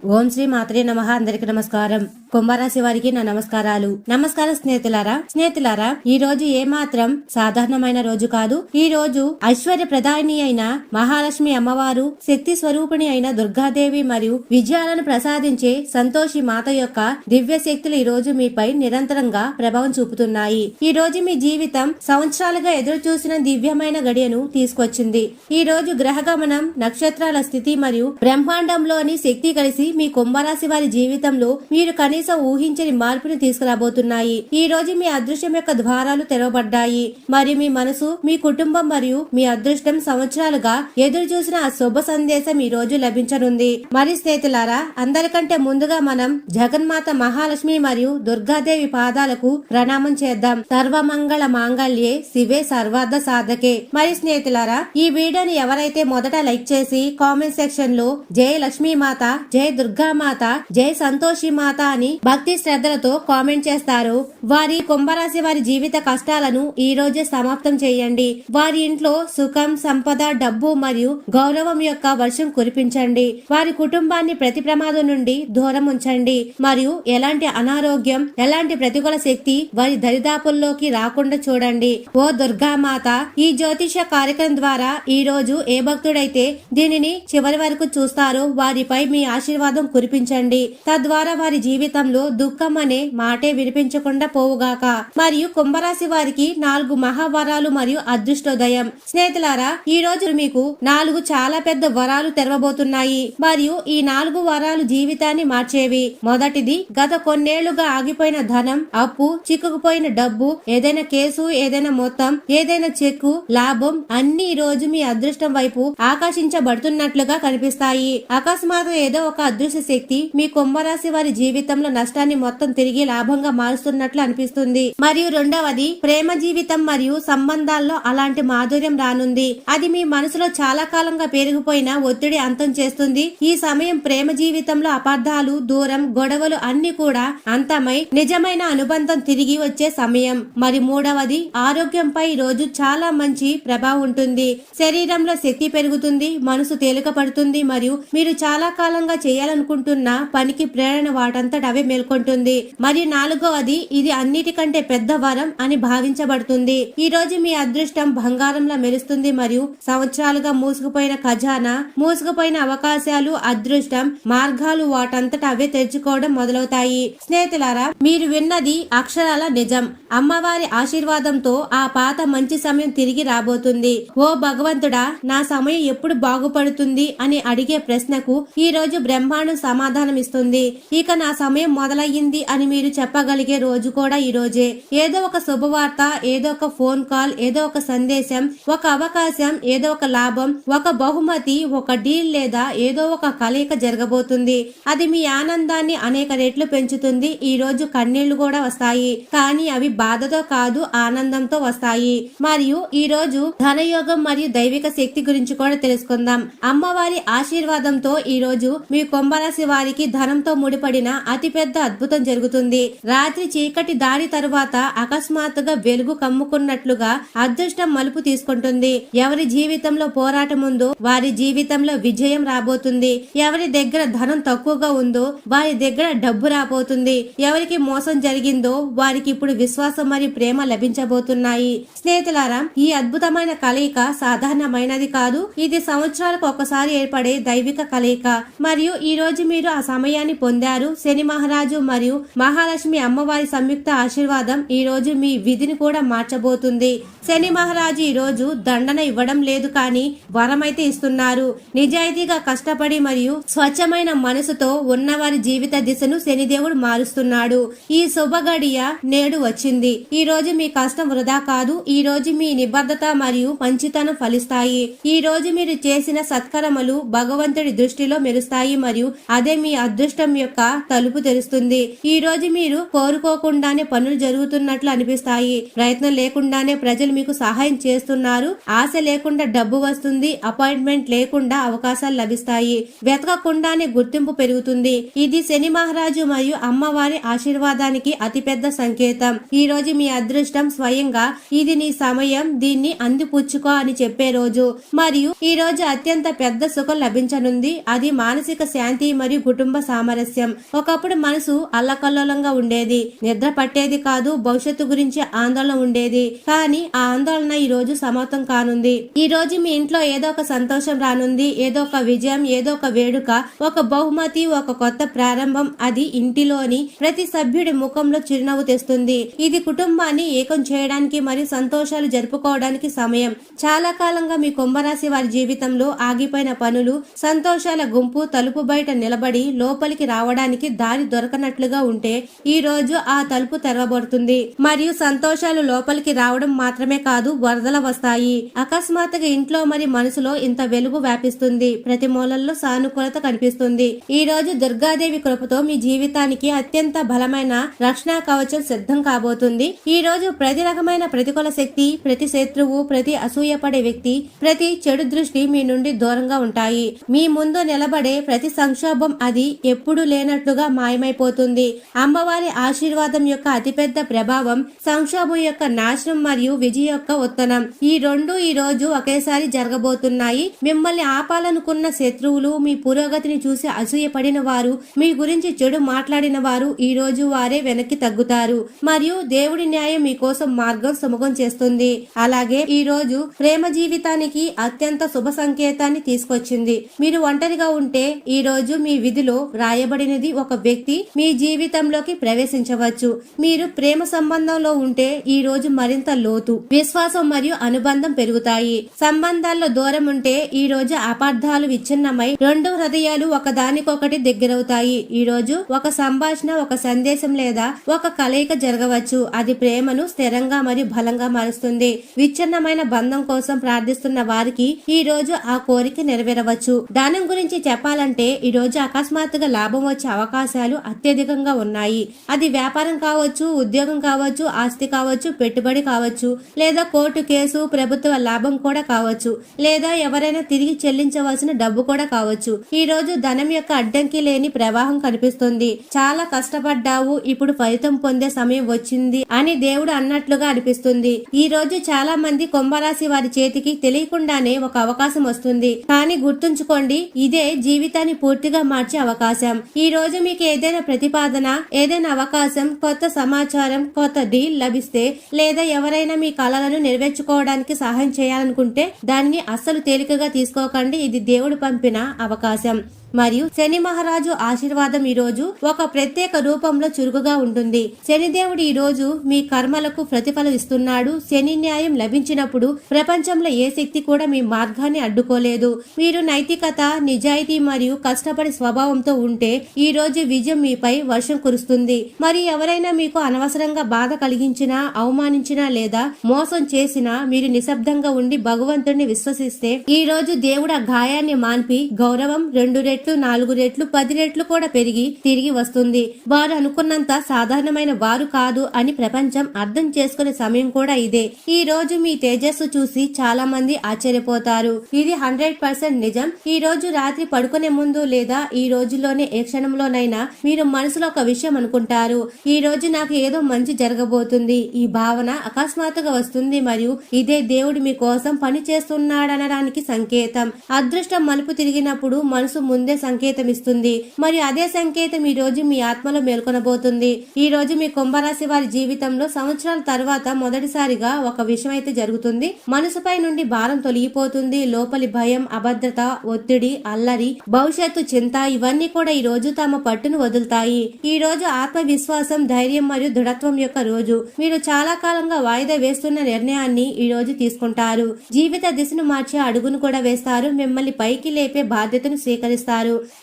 ఓం శ్రీ మాత్రే నమః. అందరికి నమస్కారం. కుంభరాశి వారికి నా నమస్కారాలు. నమస్కారం స్నేహితులారా, ఈ రోజు ఏమాత్రం సాధారణమైన రోజు కాదు. ఈ రోజు ఐశ్వర్య ప్రదాయిని అయిన మహాలక్ష్మి అమ్మవారు, శక్తి స్వరూపిణి అయిన దుర్గాదేవి మరియు విజయాలను ప్రసాదించే సంతోషి మాత యొక్క దివ్య శక్తులు ఈ రోజు మీపై నిరంతరంగా ప్రభావం చూపుతున్నాయి. ఈ రోజు మీ జీవితం సంవత్సరాలుగా ఎదురు చూసిన దివ్యమైన గడియను తీసుకొచ్చింది. ఈ రోజు గ్రహ గమనం, నక్షత్రాల స్థితి మరియు బ్రహ్మాండంలోని శక్తి కలిసి మీ కుంభరాశి వారి జీవితంలో మీరు కనీసం ఊహించని మార్పుని తీసుకురాబోతున్నాయి. ఈ రోజు మీ అదృష్టం యొక్క ద్వారాలు తెరవబడ్డాయి మరియు మీ మనసు, మీ కుటుంబం మరియు మీ అదృష్టం సంవత్సరాలుగా ఎదురు చూసిన ఆ శుభ సందేశం ఈ రోజు లభించనుంది. మరి స్నేహితులారా, అందరికంటే ముందుగా మనం జగన్మాత మహాలక్ష్మి మరియు దుర్గాదేవి పాదాలకు ప్రణామం చేద్దాం. సర్వమంగళ మాంగళ్యే శివే సర్వార్థ సాధకే. మరి స్నేహితులారా, ఈ వీడియోని ఎవరైతే మొదట లైక్ చేసి కామెంట్ సెక్షన్ లో జై లక్ష్మీ మాత, జై దుర్గా మాత, జై సంతోషి మాత అని భక్తి శ్రద్ధలతో కామెంట్ చేస్తారు, వారి కుంభరాశి వారి జీవిత కష్టాలను ఈ రోజే సమాప్తం చేయండి. వారి ఇంట్లో సుఖం, సంపద, డబ్బు మరియు గౌరవం యొక్క వర్షం కురిపించండి. వారి కుటుంబాన్ని ప్రతి ప్రమాదం నుండి దూరం ఉంచండి మరియు ఎలాంటి అనారోగ్యం, ఎలాంటి ప్రతికూల శక్తి వారి దరిదాపుల్లోకి రాకుండా చూడండి. ఓ దుర్గా మాత, ఈ జ్యోతిష కార్యక్రమం ద్వారా ఈ రోజు ఏ భక్తుడైతే దీనిని చివరి వరకు చూస్తారో వారిపై మీ ఆశీర్వాదం కురిపించండి. తద్వారా వారి జీవితంలో దుఃఖం అనే మాటే వినిపించకుండా పోవుగాక. మరియు కుంభరాశి వారికి 4 మహావరాలు మరియు అదృష్టోదయం. స్నేహితులారా, ఈ రోజు మీకు 4 చాలా పెద్ద వరాలు తెరవబోతున్నాయి మరియు ఈ 4 వరాలు జీవితాన్ని మార్చేవి. మొదటిది, గత కొన్నేళ్లుగా ఆగిపోయిన ధనం, అప్పు, చిక్కుకుపోయిన డబ్బు, ఏదైనా కేసు, ఏదైనా మొత్తం, ఏదైనా చెక్కు, లాభం అన్ని ఈ రోజు మీ అదృష్టం వైపు ఆకర్షించబడుతున్నట్లుగా కనిపిస్తాయి. అకస్మాత్తుగా ఏదో ఒక అదృశ్య శక్తి మీ కుంభరాశి వారి జీవితంలో నష్టాన్ని మొత్తం తిరిగి లాభంగా మారుస్తున్నట్లు అనిపిస్తుంది. మరియు రెండవది, ప్రేమ జీవితం మరియు సంబంధాల్లో అలాంటి మాధుర్యం రానుంది. అది మీ మనసులో చాలా కాలంగా పెరిగిపోయిన ఒత్తిడి అంతం చేస్తుంది. ఈ సమయం ప్రేమ జీవితంలో అపార్థాలు, దూరం, గొడవలు అన్ని కూడా అంతమై నిజమైన అనుబంధం తిరిగి వచ్చే సమయం. మరి మూడవది, ఆరోగ్యంపై ఈ రోజు చాలా మంచి ప్రభావం ఉంటుంది. శరీరంలో శక్తి పెరుగుతుంది, మనసు తేలిక పడుతుంది మరియు మీరు చాలా కాలంగా చేయాలనుకుంటున్న పనికి ప్రేరణ వాటంతట అవే మేల్కొంటుంది. మరియు నాలుగవది, ఇది అన్నిటికంటే పెద్ద వరం అని భావించబడుతుంది. ఈ రోజు మీ అదృష్టం బంగారంలా మెరుస్తుంది మరియు సంవత్సరాలుగా మూసుకుపోయిన ఖజానా, మూసుకుపోయిన అవకాశాలు, అదృష్టం మార్గాలు వాటంతట అవే తెరుచుకోవడం మొదలవుతాయి. స్నేహితులారా, మీరు విన్నది అక్షరాల నిజం. అమ్మవారి ఆశీర్వాదంతో ఆ పాత మంచి సమయం తిరిగి రాబోతుంది. ఓ భగవంతుడా, నా సమయం ఎప్పుడు బాగుపడుతుంది అని అడిగే ప్రశ్నకు ఈ రోజు బ్రహ్మాండం సమాధానం ఇస్తుంది. ఇక నా సమయం మొదలయ్యింది అని మీరు చెప్పగలిగే రోజు కూడా ఈ రోజే. ఏదో ఒక శుభవార్త, ఏదో ఒక ఫోన్ కాల్, ఏదో ఒక సందేశం, ఒక అవకాశం, ఏదో ఒక లాభం, ఒక బహుమతి, ఒక డీల్ లేదా ఏదో ఒక కలయిక జరగబోతుంది. అది మీ ఆనందాన్ని అనేక రెట్లు పెంచుతుంది. ఈ రోజు కన్నీళ్లు కూడా వస్తాయి, కానీ అవి బాధతో కాదు, ఆనందంతో వస్తాయి. మరియు ఈ రోజు ధనయోగం మరియు దైవిక శక్తి గురించి కూడా తెలుసుకుందాం. అమ్మవారి ఆశీర్వాదంతో ఈ రోజు మీ కుంభరాశి వారికి ధనంతో ముడిపడిన అతిపెద్ద అద్భుతం జరుగుతుంది. రాత్రి చీకటి దాడి తరువాత అకస్మాత్తుగా వెలుగు కమ్ముకున్నట్లుగా అదృష్టం మలుపు తీసుకుంటుంది. ఎవరి జీవితంలో పోరాటం ఉందో వారి జీవితంలో విజయం రాబోతుంది. ఎవరి దగ్గర ధనం తక్కువగా ఉందో వారి దగ్గర డబ్బు రాబోతుంది. ఎవరికి మోసం జరిగిందో వారికి ఇప్పుడు విశ్వాసం మరియు ప్రేమ లభించబోతున్నాయి. స్నేహితులారా, ఈ అద్భుతమైన కలయిక సాధారణమైనది కాదు. ఇది సంవత్సరాలకు ఒకసారి ఏర్పడే దైవిక కలయిక. మరియు ఈ రోజు మీరు ఆ సమయాన్ని పొందారు. శని మహారాజు మరియు మహాలక్ష్మి అమ్మవారి సంయుక్త ఆశీర్వాదం ఈ రోజు మీ విధిని కూడా మార్చబోతుంది. శని మహారాజు ఈ రోజు దండన ఇవ్వడం లేదు, కానీ వరమైతే ఇస్తున్నారు. నిజాయితీగా కష్టపడి మరియు స్వచ్ఛమైన మనసుతో ఉన్నవారి జీవిత దిశను శనిదేవుడు మారుస్తున్నాడు. ఈ శుభ గడియ నేడు వచ్చింది. ఈ రోజు మీ కష్టం వృధా కాదు. ఈ రోజు మీ నిబద్ధత మరియు మంచితనం ఫలిస్తాయి. ఈ రోజు మీరు చేసిన సత్కర్మలు భగవంతుడి దృష్టిలో మెరుస్తాయి మరియు అదే మీ అదృష్టం యొక్క తలుపు తెరుస్తుంది. ఈ రోజు మీరు కోరుకోకుండానే పనులు జరుగుతున్నట్లు అనిపిస్తాయి. ప్రయత్నం లేకుండానే ప్రజలు మీకు సహాయం చేస్తున్నారు. ఆశ లేకుండా డబ్బు వస్తుంది. అపాయింట్మెంట్ లేకుండా అవకాశాలు లభిస్తాయి. వెతకకుండానే గుర్తింపు పెరుగుతుంది. ఇది శని మహారాజు మరియు అమ్మవారి ఆశీర్వాదానికి అతిపెద్ద సంకేతం. ఈ రోజు మీ అదృష్టం స్వయంగా ఇది నీ సమయం, దీన్ని అందిపుచ్చుకో అని చెప్పే రోజు. మరియు ఈ రోజు అత్యంత పెద్ద సుఖం లభించనుంది. అది మానసిక శాంతి శాంతి మరియు కుటుంబ సామరస్యం. ఒకప్పుడు మనసు అల్లకల్లోలంగా ఉండేది, నిద్ర పట్టేది కాదు, భవిష్యత్తు గురించి ఆందోళన ఉండేది. కానీ ఆ ఆందోళన ఈ రోజు సమాప్తం కానుంది. ఈ రోజు మీ ఇంట్లో ఏదో ఒక సంతోషం రానుంది, ఏదో ఒక విజయం, ఏదో ఒక వేడుక, ఒక బహుమతి, ఒక కొత్త ప్రారంభం. అది ఇంటిలోని ప్రతి సభ్యుడి ముఖంలో చిరునవ్వు తెస్తుంది. ఇది కుటుంబాన్ని ఏకం చేయడానికి మరియు సంతోషాలు జరుపుకోవడానికి సమయం. చాలా కాలంగా మీ కుంభరాశి వారి జీవితంలో ఆగిపోయిన పనులు, సంతోషాల గుంపు తలుపు బయట నిలబడి లోపలికి రావడానికి దారి దొరకనట్లుగా ఉంటే ఈ రోజు ఆ తలుపు తెరవబడుతుంది. మరియు సంతోషాలు లోపలికి రావడం మాత్రమే కాదు, వరదల వస్తాయి. అకస్మాత్తుగా ఇంట్లో మరి మనసులో ఇంత వెలుగు వ్యాపిస్తుంది. ప్రతి మూలల్లో సానుకూలత కనిపిస్తుంది. ఈ రోజు దుర్గాదేవి కృపతో మీ జీవితానికి అత్యంత బలమైన రక్షణ కవచం సిద్ధం కాబోతుంది. ఈ రోజు ప్రతి రకమైన ప్రతికూల శక్తి, ప్రతి శత్రువు, ప్రతి అసూయపడే వ్యక్తి, ప్రతి చెడు దృష్టి మీ నుండి దూరంగా ఉంటాయి. మీ ముందు నిలబడే ప్రతి సంక్షోభం అది ఎప్పుడు లేనట్లుగా మాయమైపోతుంది. అమ్మవారి ఆశీర్వాదం యొక్క అతిపెద్ద ప్రభావం, సంక్షోభం యొక్క నాశనం మరియు విజయ యొక్క ఉత్తనం, ఈ రెండు ఈ రోజు ఒకేసారి జరగబోతున్నాయి. మిమ్మల్ని ఆపాలనుకున్న శత్రువులు, మీ పురోగతిని చూసి అసూయపడిన వారు, మీ గురించి చెడు మాట్లాడిన వారు ఈ రోజు వారే వెనక్కి తగ్గుతారు మరియు దేవుడి న్యాయం మీకోసం మార్గం సుముఖం చేస్తుంది. అలాగే ఈ రోజు ప్రేమ జీవితానికి అత్యంత శుభ సంకేతాన్ని తీసుకొచ్చింది. మీరు ఒంటరిగా ఉంటే ఈ రోజు మీ విధిలో రాయబడినది ఒక వ్యక్తి మీ జీవితంలోకి ప్రవేశించవచ్చు. మీరు ప్రేమ సంబంధంలో ఉంటే ఈ రోజు మరింత లోతు, విశ్వాసం మరియు అనుబంధం పెరుగుతాయి. సంబంధాల్లో దూరం ఉంటే ఈ రోజు అపార్థాలు విచ్ఛిన్నమై రెండు హృదయాలు ఒకదానికొకటి దగ్గరవుతాయి. ఈ రోజు ఒక సంభాషణ, ఒక సందేశం లేదా ఒక కలయిక జరగవచ్చు. అది ప్రేమను స్థిరంగా మరియు బలంగా మారుస్తుంది. విచ్ఛిన్నమైన బంధం కోసం ప్రార్థిస్తున్న వారికి ఈ రోజు ఆ కోరిక నెరవేరవచ్చు. దానం గురించి చెప్పాలంటే ఈ రోజు అకస్మాత్తుగా లాభం వచ్చే అవకాశాలు అత్యధికంగా ఉన్నాయి. అది వ్యాపారం కావచ్చు, ఉద్యోగం కావచ్చు, ఆస్తి కావచ్చు, పెట్టుబడి కావచ్చు, లేదా కోర్టు కేసు, ప్రభుత్వ లాభం కూడా కావచ్చు, లేదా ఎవరైనా తిరిగి చెల్లించవలసిన డబ్బు కూడా కావచ్చు. ఈ రోజు ధనం యొక్క అడ్డంకి లేని ప్రవాహం కనిపిస్తుంది. చాలా కష్టపడ్డావు, ఇప్పుడు ఫలితం పొందే సమయం వచ్చింది అని దేవుడు అన్నట్లుగా అనిపిస్తుంది. ఈ రోజు చాలా మంది కుంభరాశి వారి చేతికి తెలియకుండానే ఒక అవకాశం వస్తుంది. కానీ గుర్తుంచుకోండి, ఇదే జీవితాన్ని పూర్తిగా మార్చే అవకాశం. ఈ రోజు మీకు ఏదైనా ప్రతిపాదన, ఏదైనా అవకాశం, కొత్త సమాచారం, కొత్త డీల్ లభిస్తే, లేదా ఎవరైనా మీ కలలను నెరవేర్చుకోవడానికి సహాయం చేయాలనుకుంటే దానిని అస్సలు తేలికగా తీసుకోకండి. ఇది దేవుడు పంపిన అవకాశం. మరియు శని మహారాజు ఆశీర్వాదం ఈ రోజు ఒక ప్రత్యేక రూపంలో చురుకుగా ఉంటుంది. శనిదేవుడు ఈ రోజు మీ కర్మలకు ప్రతిఫలం ఇస్తున్నాడు. శని న్యాయం లభించినప్పుడు ప్రపంచంలో ఏ శక్తి కూడా మీ మార్గాన్ని అడ్డుకోలేదు. మీరు నైతికత, నిజాయితీ మరియు కష్టపడి స్వభావంతో ఉంటే ఈ రోజు విజయం మీపై వర్షం కురుస్తుంది. మరి ఎవరైనా మీకు అనవసరంగా బాధ కలిగించినా, అవమానించినా లేదా మోసం చేసినా మీరు నిశ్శబ్దంగా ఉండి భగవంతుడిని విశ్వసిస్తే ఈ రోజు దేవుడు ఆ గాయాన్ని మాన్పి గౌరవం 2 రెట్లు, 4 రెట్లు, 10 రెట్లు కూడా పెరిగి తిరిగి వస్తుంది. వారు అనుకున్నంత సాధారణమైన వారు కాదు అని ప్రపంచం అర్థం చేసుకునే సమయం కూడా ఇదే. ఈ రోజు మీ తేజస్సు చూసి చాలా మంది ఆశ్చర్యపోతారు. ఇది 100% నిజం. ఈ రోజు రాత్రి పడుకునే ముందు లేదా ఈ రోజులోనే ఏ క్షణంలోనైనా మీరు మనసులో ఒక విషయం అనుకుంటారు, ఈ రోజు నాకు ఏదో మంచి జరగబోతుంది. ఈ భావన అకస్మాత్తుగా వస్తుంది మరియు ఇదే దేవుడు మీ కోసం పని చేస్తున్నాడనడానికి సంకేతం. అదృష్టం మలుపు తిరిగినప్పుడు మనసు ముందే సంకేతం ఇస్తుంది మరియు అదే సంకేతం ఈ రోజు మీ ఆత్మలో మేల్కొనబోతుంది. ఈ రోజు మీ కుంభరాశి వారి జీవితంలో సంవత్సరాల తర్వాత మొదటిసారిగా ఒక విషయం అయితే జరుగుతుంది. మనసుపై నుండి భారం తొలగిపోతుంది. లోపలి భయం, అభద్రత, ఒత్తిడి, అల్లరి, భవిష్యత్తు చింత ఇవన్నీ కూడా ఈ రోజు తమ పట్టును వదులుతాయి. ఈ రోజు ఆత్మవిశ్వాసం, ధైర్యం మరియు దృఢత్వం యొక్క రోజు. మీరు చాలా కాలంగా వాయిదా వేస్తున్న నిర్ణయాన్ని ఈ రోజు తీసుకుంటారు. జీవిత దిశను మార్చే అడుగును కూడా వేస్తారు. మిమ్మల్ని పైకి లేపే బాధ్యతను స్వీకరిస్తారు.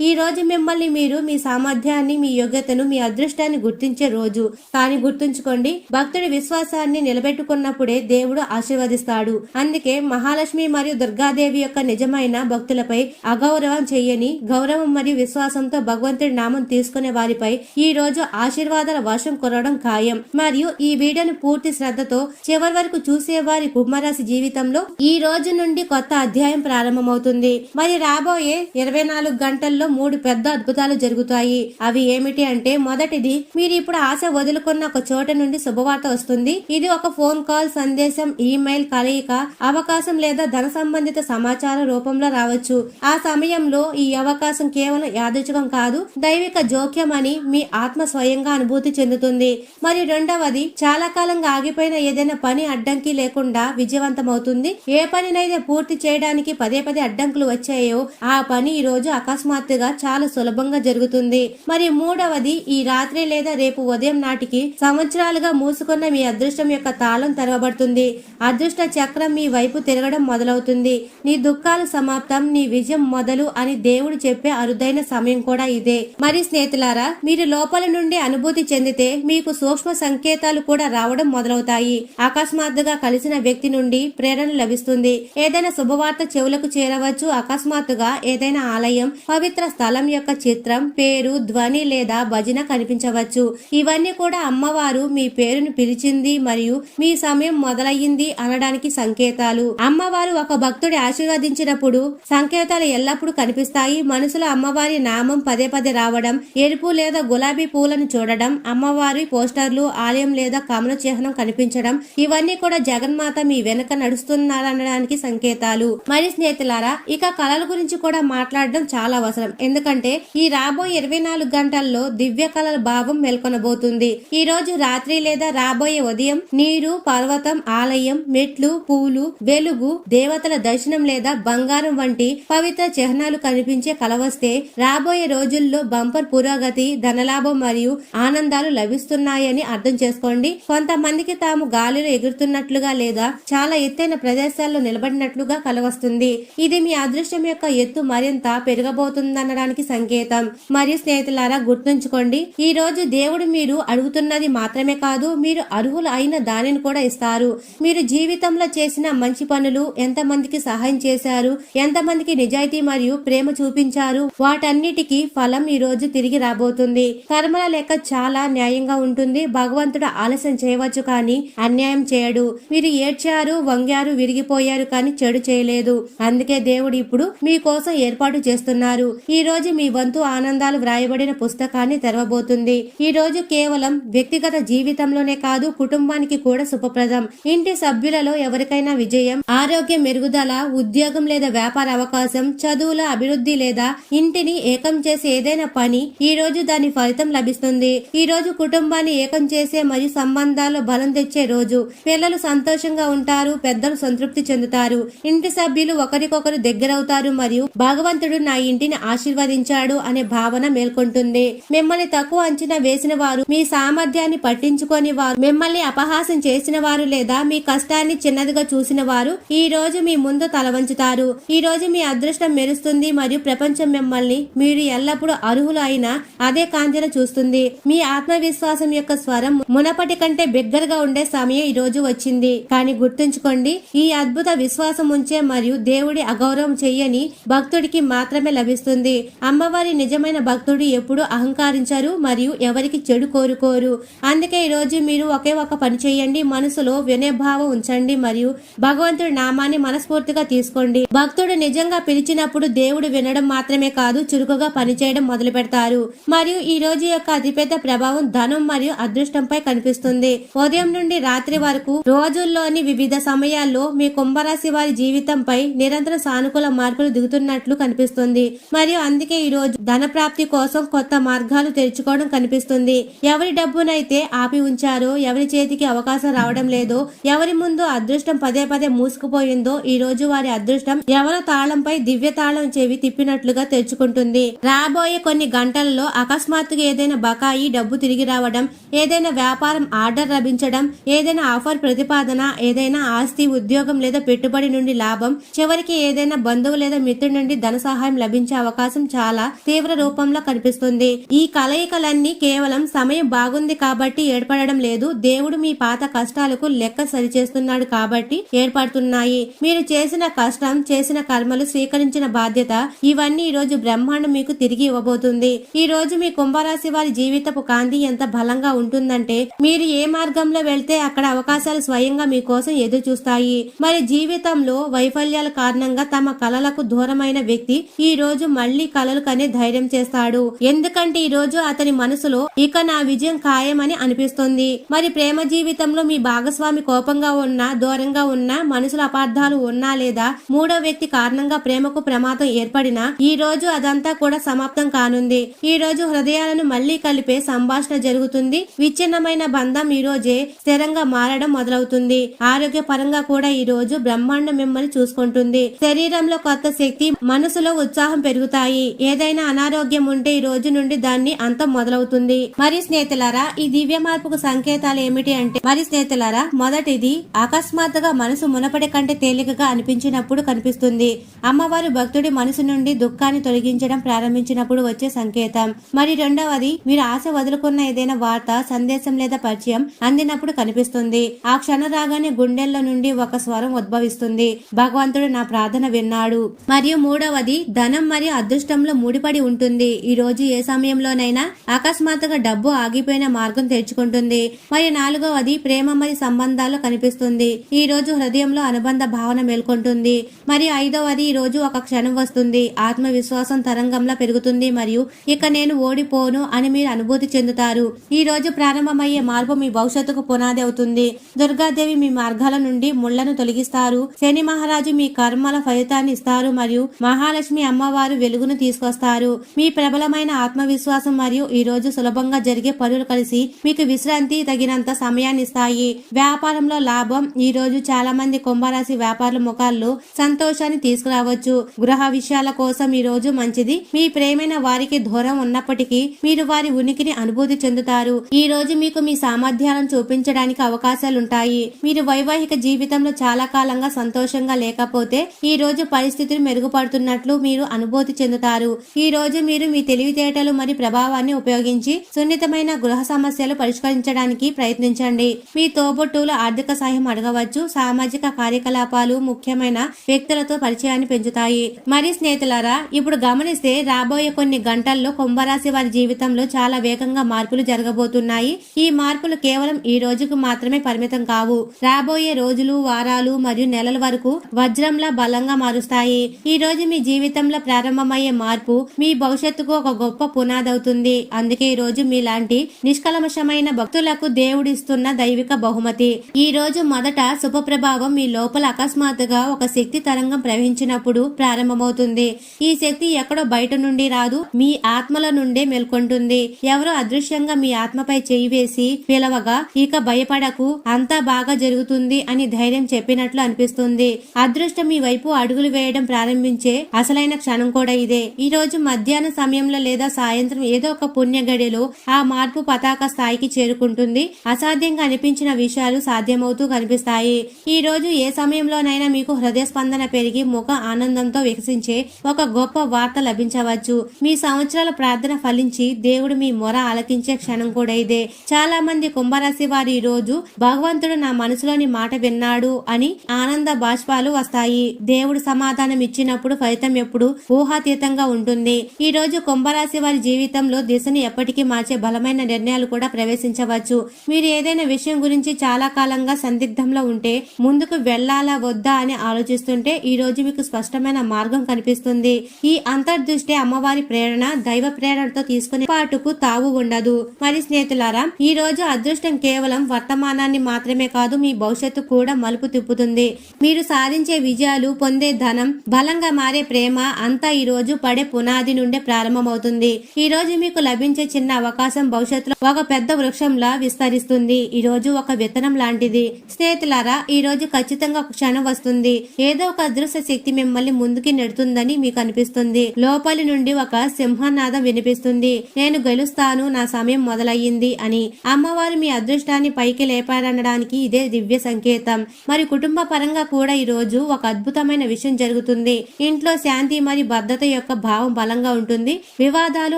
ఈ రోజు మిమ్మల్ని మీరు, మీ సామర్థ్యాన్ని, మీ యోగ్యతను, మీ అదృష్టాన్ని గుర్తించే రోజు. కానీ గుర్తుంచుకోండి, భక్తుడి విశ్వాసాన్ని నిలబెట్టుకున్నప్పుడే దేవుడు ఆశీర్వదిస్తాడు. అందుకే మహాలక్ష్మి మరియు దుర్గాదేవి యొక్క నిజమైన భక్తులపై అగౌరవం చేయని, గౌరవం మరియు విశ్వాసంతో భగవంతుడి నామం తీసుకునే వారిపై ఈ రోజు ఆశీర్వాదాల వర్షం కురవడం ఖాయం. మరియు ఈ వీడియోను పూర్తి శ్రద్ధతో చివరి వరకు చూసేవారి కుంభరాశి జీవితంలో ఈ రోజు నుండి కొత్త అధ్యాయం ప్రారంభమవుతుంది. మరి రాబోయే 24 గంటల్లో 3 పెద్ద అద్భుతాలు జరుగుతాయి. అవి ఏమిటి అంటే, మొదటిది, మీరు ఇప్పుడు ఆశ వదులుకున్న ఒక చోట నుండి శుభవార్త వస్తుంది. ఇది ఒక ఫోన్ కాల్, సందేశం, ఈమెయిల్ కలయిక, అవకాశం లేదా ధన సంబంధిత సమాచారం రూపంలో రావచ్చు. ఆ సమయంలో ఈ అవకాశం కేవలం యాదృచ్ఛికం కాదు, దైవిక జోక్యం అని మీ ఆత్మ స్వయంగా అనుభూతి చెందుతుంది. మరియు రెండవది, చాలా కాలంగా ఆగిపోయిన ఏదైనా పని అడ్డంకి లేకుండా విజయవంతమవుతుంది. ఏ పనినైతే పూర్తి చేయడానికి పదే పదే అడ్డంకులు వచ్చాయో ఆ పని ఈ రోజు అకస్మాత్తుగా చాలా సులభంగా జరుగుతుంది. మరియు మూడవది, ఈ రాత్రి లేదా రేపు ఉదయం నాటికి సంవత్సరాలుగా మూసుకున్న మీ అదృష్టం యొక్క తాళం తెరవబడుతుంది. అదృష్ట చక్రం మీ వైపు తిరగడం మొదలవుతుంది. నీ దుఃఖాలు సమాప్తం, నీ విజయం మొదలు అని దేవుడు చెప్పే అరుదైన సమయం కూడా ఇదే. మరి స్నేహితులారా, మీరు లోపల నుండి అనుభూతి చెందితే మీకు సూక్ష్మ సంకేతాలు కూడా రావడం మొదలవుతాయి. అకస్మాత్తుగా కలిసిన వ్యక్తి నుండి ప్రేరణ లభిస్తుంది. ఏదైనా శుభవార్త చెవులకు చేరవచ్చు. అకస్మాత్తుగా ఏదైనా ఆలయం, పవిత్ర స్థలం యొక్క చిత్రం, పేరు, ధ్వని లేదా భజన కనిపించవచ్చు. ఇవన్నీ కూడా అమ్మవారు మీ పేరును పిలిచింది మరియు మీ సమయం మొదలయ్యింది అనడానికి సంకేతాలు. అమ్మవారు ఒక భక్తుడి ఆశీర్వదించినప్పుడు సంకేతాలు ఎల్లప్పుడూ కనిపిస్తాయి. మనసులో అమ్మవారి నామం పదే పదే రావడం, ఎరుపు లేదా గులాబీ పూలను చూడడం, అమ్మవారి పోస్టర్లు, ఆలయం లేదా కమల చిహ్నం కనిపించడం, ఇవన్నీ కూడా జగన్మాత మీ వెనుక నడుస్తున్నారనడానికి సంకేతాలు. మరి స్నేహితులారా, ఇక కళల గురించి కూడా మాట్లాడడం చాలా అవసరం. ఎందుకంటే ఈ రాబోయే 24 గంటల్లో దివ్య కళల భావం మేల్కొనబోతుంది. ఈ రోజు రాత్రి లేదా రాబోయే ఉదయం నీరు, పర్వతం, ఆలయం, మెట్లు, పూలు, వెలుగు, దేవతల దర్శనం లేదా బంగారం వంటి పవిత్ర చిహ్నాలు కనిపించే కల వస్తే రాబోయే రోజుల్లో బంపర్ పురోగతి, ధనలాభం మరియు ఆనందాలు లభిస్తున్నాయని అర్థం చేసుకోండి. కొంతమందికి తాము గాలిలో ఎగురుతున్నట్లుగా లేదా చాలా ఎత్తైన ప్రదేశాల్లో నిలబడినట్లుగా కల వస్తుంది. ఇది మీ అదృష్టం యొక్క ఎత్తు మరింత పెరగబోతుందనడానికి సంకేతం. మరియు స్నేహితులారా, గుర్తుంచుకోండి, ఈ రోజు దేవుడు మీరు అడుగుతున్నది మాత్రమే కాదు, మీరు అర్హులు అయిన దానిని కూడా ఇస్తారు. మీరు జీవితంలో చేసిన మంచి పనులు, ఎంతమందికి సహాయం చేశారు, ఎంతమందికి నిజాయితీ మరియు ప్రేమ చూపించారు, వాటన్నిటికీ ఫలం ఈ రోజు తిరిగి రాబోతుంది. కర్మల లెక్క చాలా న్యాయంగా ఉంటుంది. భగవంతుడు ఆలస్యం చేయవచ్చు కానీ అన్యాయం చేయడు. మీరు ఏడ్చారు, వంగారు, విరిగిపోయారు కానీ చెడు చేయలేదు. అందుకే దేవుడు ఇప్పుడు మీ కోసం ఏర్పాటు చేస్తున్నారు. ఈ రోజు మీ వంతు ఆనందాలు వ్రాయబడిన పుస్తకాన్ని తెరవబోతుంది. ఈ రోజు కేవలం వ్యక్తిగత జీవితంలోనే కాదు, కుటుంబానికి కూడా శుభప్రదం. ఇంటి సభ్యులలో ఎవరికైనా విజయం, ఆరోగ్యం మెరుగుదల, ఉద్యోగం లేదా వ్యాపార అవకాశం, చదువుల అభివృద్ధి లేదా ఇంటిని ఏకం చేసే ఏదైనా పని, ఈ రోజు దాని ఫలితం లభిస్తుంది. ఈ రోజు కుటుంబాన్ని ఏకం చేసే మరియు సంబంధాల్లో బలం తెచ్చే రోజు. పిల్లలు సంతోషంగా ఉంటారు, పెద్దలు సంతృప్తి చెందుతారు, ఇంటి సభ్యులు ఒకరికొకరు దగ్గరవుతారు మరియు భగవంతుడు నా ఇంటిని ఆశీర్వదించాడు అనే భావన మేల్కొంటుంది. మిమ్మల్ని తక్కువ అంచనా వేసిన వారు, మీ సామర్థ్యాన్ని పట్టించుకొని వారు, మిమ్మల్ని అపహాసం చేసిన వారు లేదా మీ కష్టాన్ని చిన్నదిగా చూసిన వారు ఈ రోజు మీ ముందు తల వంచుతారు. ఈ రోజు మీ అదృష్టం మెరుస్తుంది మరియు ప్రపంచం మిమ్మల్ని మీరు ఎల్లప్పుడూ అర్హులు అయిన అదే కాంతిన చూస్తుంది. మీ ఆత్మవిశ్వాసం యొక్క స్వరం మునపటి కంటే బిగ్గరగా ఉండే సమయం ఈ రోజు వచ్చింది. కానీ గుర్తుంచుకోండి, ఈ అద్భుత విశ్వాసం ఉంచే మరియు దేవుడి అగౌరవం చెయ్యని భక్తుడికి మాత్రమే లభిస్తుంది. అమ్మవారి నిజమైన భక్తుడు ఎప్పుడు అహంకరించరు మరియు ఎవరికి చెడు కోరుకోరు. అందుకే ఈ రోజు మీరు ఒకే ఒక పని చేయండి, మనసులో వినయభావం ఉంచండి మరియు భగవంతుడి నామాన్ని మనస్ఫూర్తిగా తీసుకోండి. భక్తుడు నిజంగా పిలిచినప్పుడు దేవుడు వినడం మాత్రమే కాదు, చురుకుగా పనిచేయడం మొదలు పెడతారు. మరియు ఈ రోజు యొక్క అతిపెద్ద ప్రభావం ధనం మరియు అదృష్టంపై కనిపిస్తుంది. ఉదయం నుండి రాత్రి వరకు రోజుల్లోని వివిధ సమయాల్లో మీ కుంభరాశి వారి జీవితంపై నిరంతరం సానుకూల మార్పులు దిగుతున్నట్లు కనిపిస్తుంది. మరియు అందుకే ఈ రోజు ధన ప్రాప్తి కోసం కొత్త మార్గాలు తెరుచుకోవడం కనిపిస్తుంది. ఎవరి డబ్బునైతే ఆపి ఉంచారో, ఎవరి చేతికి అవకాశం రావడం లేదో, ఎవరి ముందు అదృష్టం పదే పదే మూసుకుపోయిందో, ఈ రోజు వారి అదృష్టం ఎవరో తాళంపై దివ్య తాళం చెవి తిప్పినట్లుగా తెరుచుకుంటుంది. రాబోయే కొన్ని గంటలలో అకస్మాత్తుగా ఏదైనా బకాయి డబ్బు తిరిగి రావడం, ఏదైనా వ్యాపారం ఆర్డర్ లభించడం, ఏదైనా ఆఫర్ ప్రతిపాదన, ఏదైనా ఆస్తి, ఉద్యోగం లేదా పెట్టుబడి నుండి లాభం, చివరికి ఏదైనా బంధువు లేదా మిత్రుడి నుండి ధన సహాయం లభించే అవకాశం చాలా తీవ్ర రూపంలో కనిపిస్తుంది. ఈ కలయికలన్నీ కేవలం సమయం బాగుంది కాబట్టి ఏర్పడడం లేదు, దేవుడు మీ పాత కష్టాలకు లెక్క సరిచేస్తున్నాడు కాబట్టి ఏర్పడుతున్నాయి. మీరు చేసిన కష్టం, చేసిన కర్మలు, స్వీకరించిన బాధ్యత, ఇవన్నీ ఈ రోజు బ్రహ్మాండం మీకు తిరిగి ఇవ్వబోతుంది. ఈ రోజు మీ కుంభరాశి వారి జీవితపు కాంతి ఎంత బలంగా ఉంటుందంటే, మీరు ఏ మార్గంలో వెళ్తే అక్కడ అవకాశాలు స్వయంగా మీకోసం ఎదురు చూస్తాయి. మరి జీవితంలో వైఫల్యాల కారణంగా తమ కలలకు దూరమైన వ్యక్తి ఈ రోజు రోజు మళ్లీ కలలు కనే ధైర్యం చేస్తాడు. ఎందుకంటే ఈ రోజు అతని మనసులో ఇక నా విజయం ఖాయమని అనిపిస్తుంది. మరి ప్రేమ జీవితంలో మీ భాగస్వామి కోపంగా ఉన్నా, దూరంగా ఉన్నా, మనసులో అపార్థాలు ఉన్నా లేదా మూడో వ్యక్తి కారణంగా ప్రేమకు ప్రమాదం ఏర్పడినా ఈ రోజు అదంతా కూడా సమాప్తం కానుంది. ఈ రోజు హృదయాలను మళ్లీ కలిపే సంభాషణ జరుగుతుంది. విచ్ఛిన్నమైన బంధం ఈ రోజే స్థిరంగా మారడం మొదలవుతుంది. ఆరోగ్య పరంగా కూడా ఈ రోజు బ్రహ్మాండం మిమ్మల్ని చూసుకుంటుంది. శరీరంలో కొత్త శక్తి, మనసులో ఉత్సాహం పెరుగుతాయి. ఏదైనా అనారోగ్యం ఉంటే ఈ రోజు నుండి దాన్ని అంతం మొదలవుతుంది. మరి స్నేహితులారా, ఈ దివ్య మార్పుకు సంకేతాలు ఏమిటి అంటే, మరి స్నేహితులారా, మొదటిది అకస్మాత్తుగా మనసు మునపటి కంటే తేలికగా అనిపించినప్పుడు కనిపిస్తుంది. అమ్మవారు భక్తుడి మనసు నుండి దుఃఖాన్ని తొలగించడం ప్రారంభించినప్పుడు వచ్చే సంకేతం. మరి రెండవది, మీరు ఆశ వదులుకున్న ఏదైనా వార్త, సందేశం లేదా పరిచయం అందినప్పుడు కనిపిస్తుంది. ఆ క్షణం రాగానే గుండెల్లో నుండి ఒక స్వరం ఉద్భవిస్తుంది, భగవంతుడు నా ప్రార్థన విన్నాడు. మరియు మూడవది, ధనం మరియు అదృష్టంలో ముడిపడి ఉంటుంది. ఈ రోజు ఏ సమయంలోనైనా అకస్మాత్తుగా డబ్బు ఆగిపోయిన మార్గం తెరుచుకుంటుంది. మరియు నాలుగవది, ప్రేమ మరియు సంబంధాలు కనిపిస్తుంది. ఈ రోజు హృదయంలో అనుబంధ భావన మేల్కొంటుంది. మరియు ఐదవది, ఈ రోజు ఒక క్షణం వస్తుంది, ఆత్మవిశ్వాసం తరంగంలా పెరుగుతుంది మరియు ఇక నేను ఓడిపోను అని మీరు అనుభూతి చెందుతారు. ఈ రోజు ప్రారంభమయ్యే మార్పు మీ భవిష్యత్తుకు పునాది అవుతుంది. దుర్గాదేవి మీ మార్గాల నుండి ముళ్లను తొలగిస్తారు. శని మహారాజు మీ కర్మల ఫలితాన్ని ఇస్తారు మరియు మహాలక్ష్మి అమ్మవారు వెలుగును తీసుకొస్తారు. మీ ప్రబలమైన ఆత్మవిశ్వాసం మరియు ఈ రోజు సులభంగా జరిగే పనులు కలిసి మీకు విశ్రాంతి తగినంత సమయాన్ని ఇస్తాయి. వ్యాపారంలో లాభం. ఈ రోజు చాలా మంది కుంభరాశి వ్యాపారుల ముఖాల్లో సంతోషాన్ని తీసుకురావచ్చు. గృహ విషయాల కోసం ఈ రోజు మంచిది. మీ ప్రేమైన వారికి దూరం ఉన్నప్పటికీ మీరు వారి ఉనికిని అనుభూతి చెందుతారు. ఈ రోజు మీకు మీ సామర్థ్యాలను చూపించడానికి అవకాశాలుంటాయి. మీరు వైవాహిక జీవితంలో చాలా కాలంగా సంతోషంగా లేకపోతే ఈ రోజు పరిస్థితులు మెరుగుపడుతున్నట్లు మీరు అనుభూతి చెందుతారు. ఈ రోజు మీరు మీ తెలివితేటలు మరియు ప్రభావాన్ని ఉపయోగించి సున్నితమైన గృహ సమస్యలు పరిష్కరించడానికి ప్రయత్నించండి. మీ తోబుట్టువులు ఆర్థిక సహాయం అడగవచ్చు. సామాజిక కార్యకలాపాలు ముఖ్యమైన వ్యక్తులతో పరిచయాన్ని పెంచుతాయి. మరి స్నేహితులారా, ఇప్పుడు గమనిస్తే రాబోయే కొన్ని గంటల్లో కుంభరాశి వారి జీవితంలో చాలా వేగంగా మార్పులు జరగబోతున్నాయి. ఈ మార్పులు కేవలం ఈ రోజుకు మాత్రమే పరిమితం కావు. రాబోయే రోజులు, వారాలు మరియు నెలల వరకు వజ్రంలా బలంగా మారుస్తాయి. ఈ రోజు మీ జీవితంలో ప్రారంభమయ్యే మార్పు మీ భవిష్యత్తుకు ఒక గొప్ప పునాదవుతుంది. అందుకే ఈ రోజు మీలాంటి నిష్కల్మషమైన భక్తులకు దేవుడిస్తున్న దైవిక బహుమతి. ఈ రోజు మొదట శుభ ప్రభావం మీ లోపల అకస్మాత్తుగా ఒక శక్తి తరంగం ప్రవహించినప్పుడు ప్రారంభమవుతుంది. ఈ శక్తి ఎక్కడో బయట నుండి రాదు, మీ ఆత్మల నుండే మేల్కొంటుంది. ఎవరో అదృశ్యంగా మీ ఆత్మపై చేయి వేసి పిలవగా ఇక భయపడకు, అంతా బాగా జరుగుతుంది అని ధైర్యం చెప్పినట్లు అనిపిస్తుంది. అదృష్టం మీ వైపు అడుగులు వేయడం ప్రారంభించే అసలైన క్షణం కూడా ఇదే. ఈ రోజు మధ్యాహ్న సమయంలో లేదా సాయంత్రం ఏదో ఒక పుణ్య గడిలో ఆ మార్పు పతాక స్థాయికి చేరుకుంటుంది. అసాధ్యంగా అనిపించిన విషయాలు సాధ్యమవుతూ కనిపిస్తాయి. ఈ రోజు ఏ సమయంలోనైనా మీకు హృదయ స్పందన పెరిగి ముఖ ఆనందంతో వికసించే ఒక గొప్ప వార్త లభించవచ్చు. మీ సంవత్సరాల ప్రార్థన ఫలించి దేవుడు మీ మొర ఆలకించే క్షణం కూడా ఇదే. చాలా మంది కుంభరాశి వారు ఈ రోజు భగవంతుడు నా మనసులోని మాట విన్నాడు అని ఆనంద బాష్పాలు వస్తాయి. దేవుడు సమాధానం ఇచ్చినప్పుడు ఫలితం ఎప్పుడు ఊహాతీతంగా ఉంటుంది. ఈ రోజు కుంభరాశి వారి జీవితంలో దిశను ఎప్పటికీ మార్చే బలమైన నిర్ణయాలు కూడా ప్రవేశించవచ్చు. మీరు ఏదైనా విషయం గురించి చాలా కాలంగా సందిగ్ధంలో ఉంటే, ముందుకు వెళ్లాలా వద్దా అని ఆలోచిస్తుంటే ఈ రోజు మీకు స్పష్టమైన మార్గం కనిపిస్తుంది. ఈ అంతర్దృష్టి అమ్మవారి ప్రేరణ, దైవ ప్రేరణతో తీసుకునే పాటుకు తావు ఉండదు. మరి స్నేహితులారా, ఈ రోజు అదృష్టం కేవలం వర్తమానాన్ని మాత్రమే కాదు, మీ భవిష్యత్తు కూడా మలుపు తిప్పుతుంది. మీరు సాధించే విజయాలు, పొందే ధనం, బలంగా మారే ప్రేమ అంతా ఈ రోజు పడే పునాది నుండే ప్రారంభమవుతుంది. ఈ రోజు మీకు లభించే చిన్న అవకాశం భవిష్యత్తులో ఒక పెద్ద వృక్షంలా విస్తరిస్తుంది. ఈ రోజు ఒక విత్తనం లాంటిది. స్నేహితులారా, ఈ రోజు ఖచ్చితంగా ఒక క్షణం వస్తుంది, ఏదో ఒక అదృశ్య శక్తి మిమ్మల్ని ముందుకి నెడుతుందని మీకు అనిపిస్తుంది. లోపలి నుండి ఒక సింహనాదం వినిపిస్తుంది, నేను గెలుస్తాను, నా సమయం మొదలయ్యింది అని. అమ్మవారు మీ అదృష్టాన్ని పైకి లేపారనడానికి ఇదే దివ్య సంకేతం. మరి కుటుంబ పరంగా కూడా ఈ రోజు ఒక అద్భుతమైన విషయం జరుగుతుంది. ఇంట్లో శాంతి మరియు భద్రత యొక్క భావం బలంగా ఉంటుంది. వివాదాలు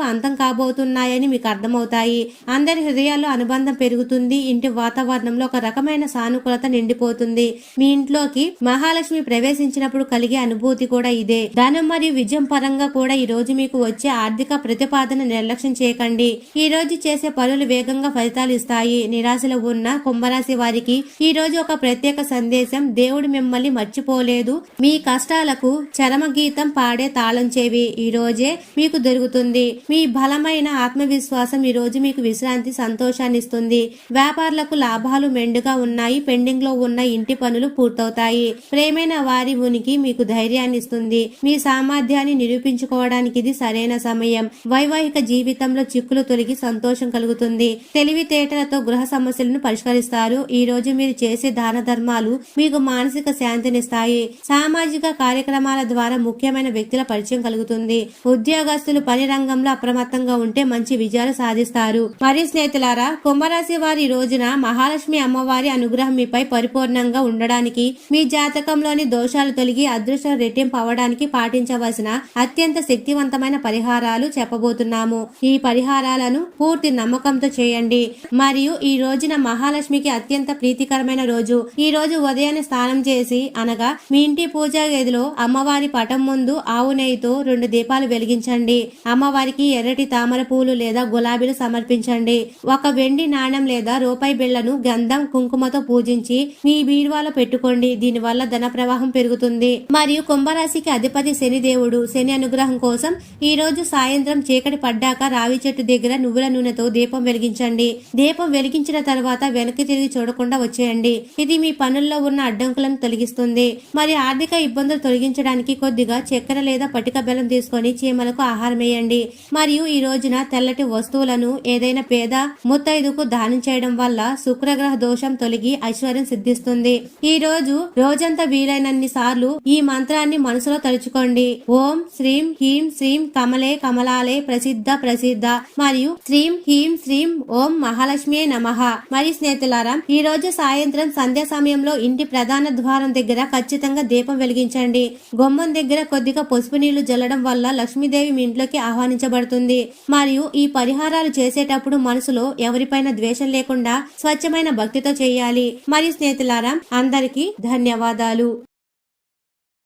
అంతం కాబోతున్నాయని మీకు అర్థమవుతాయి. అందరి హృదయాల్లో అనుబంధం పెరుగుతుంది. ఇంటి వాతావరణంలో ఒక రకమైన సానుకూలత నిండిపోతుంది. మీ ఇంట్లోకి మహాలక్ష్మి ప్రవేశించినప్పుడు కలిగే అనుభూతి కూడా ఇదే. ధనం మరియు విజయం పరంగా కూడా ఈ రోజు మీకు వచ్చే ఆర్థిక ప్రతిపాదన నిర్లక్ష్యం చేయకండి. ఈ రోజు చేసే పనులు వేగంగా ఫలితాలు ఇస్తాయి. నిరాశలో ఉన్న కుంభరాశి వారికి ఈ రోజు ఒక ప్రత్యేక సందేశం, దేవుడు మిమ్మల్ని మర్చిపోలేదు, మీ కష్టాలకు చరమ గీతం పాడే తాళం చెవి ఈ రోజే మీకు దొరుకుతుంది. మీ బలమైన ఆత్మవిశ్వాసం ఈ రోజు మీకు విశ్రాంతి, సంతోషాన్ని ఇస్తుంది. వ్యాపారులకు లాభాలు మెండుగా ఉన్నాయి. పెండింగ్ లో ఉన్న ఇంటి పనులు పూర్తవుతాయి. ప్రేమైన వారి ఉనికి మీకు ధైర్యాన్ని ఇస్తుంది. మీ సామర్థ్యాన్ని నిరూపించుకోవడానికి ఇది సరైన సమయం. వైవాహిక జీవితంలో చిక్కులు తొలగి సంతోషం కలుగుతుంది. తెలివితేటలతో గృహ సమస్యలను పరిష్కరిస్తారు. ఈ రోజు మీరు చేసే దాన ధర్మాలు మీకు మానసిక శాంతినిస్తాయి. సామాజిక కార్యక్రమాల ద్వారా ముఖ్యమైన వ్యక్తుల పరిచయం కలుగుతుంది. ఉద్యోగస్తులు పని రంగంలో అప్రమత్తంగా ఉంటే మంచి విజయాలు సాధిస్తారు. మరి స్నేహితులారా, కుంభరాశి వారి రోజున మహాలక్ష్మి అమ్మవారి అనుగ్రహం మీపై పరిపూర్ణంగా ఉండడానికి, మీ జాతకంలోని దోషాలు తొలగి అదృష్టం రెట్టింపు అవడానికి పాటించవలసిన అత్యంత శక్తివంతమైన పరిహారాలు చెప్పబోతున్నాము. ఈ పరిహారాలను పూర్తి నమ్మకంతో చేయండి. మరియు ఈ రోజున మహాలక్ష్మికి అత్యంత ప్రీతికరమైన రోజు. ఈ రోజు ఉదయాన్నే స్నానం చేసి అనగా మీ ఇంటి పూజా గదిలో అమ్మవారి పటం ముందు ఆవు నెయ్యితో 2 దీపాలు వెలిగించండి. అమ్మవారికి ఎర్రటి తామర పూలు లేదా గులాబీలు సమర్పించండి. ఒక వెండి నాణెం లేదా రూపాయి బిళ్లను గంధం, కుంకుమతో పూజించి మీ బీరువాలో పెట్టుకోండి. దీనివల్ల ధన ప్రవాహం పెరుగుతుంది. మరియు కుంభరాశికి అధిపతి శని దేవుడు. శని అనుగ్రహం కోసం ఈ రోజు సాయంత్రం చీకటి పడ్డాక రావి చెట్టు దగ్గర నువ్వుల నూనెతో దీపం వెలిగించండి. దీపం వెలిగించిన తర్వాత వెనక్కి తిరిగి చూడకుండా వచ్చేయండి. ఇది మీ పనుల్లో ఉన్న అడ్డంకులను తొలగిస్తుంది. మరి ఆర్థిక ఇబ్బందులు తొలగించడానికి కొద్దిగా చక్కెర లేదా పటిక బెల్లం తీసుకొని చీమలకు ఆహారం వేయండి. మరియు ఈ రోజున తెల్లటి వస్తువులను ఏదైనా పేద ముత్తైదుకు దానం చేయడం వల్ల శుక్రగ్రహ దోషం తొలగి ఐశ్వర్యం సిద్ధిస్తుంది. ఈ రోజు రోజంతా వీలైనన్ని సార్లు ఈ మంత్రాన్ని మనసులో తలుచుకోండి. ఓం శ్రీం హ్రీం శ్రీం కమలే కమలాలే ప్రసిద్ధ ప్రసిద్ధ మరియు శ్రీం హ్రీం శ్రీం ఓం మహాలక్ష్మి నమః. మరి స్నేహితులారా, ఈ రోజు సాయంత్రం సంధ్యా సమయంలో ఇంటి ప్రధాన ద్వారం దగ్గర ఖచ్చితంగా దీపం వెలిగించండి. గుమ్మం దగ్గర కొద్దిగా పసుపు నీళ్లు జల్లడం వల్ల లక్ష్మీదేవి మీ ఇంట్లోకి ఆహ్వానించబడుతుంది. మరియు ఈ పరిహారాలు చేసేటప్పుడు మనసులో ఎవరిపైన ద్వేషం లేకుండా స్వచ్ఛమైన భక్తితో చేయాలి. మరి స్నేహితులారా, అందరికీ ధన్యవాదాలు.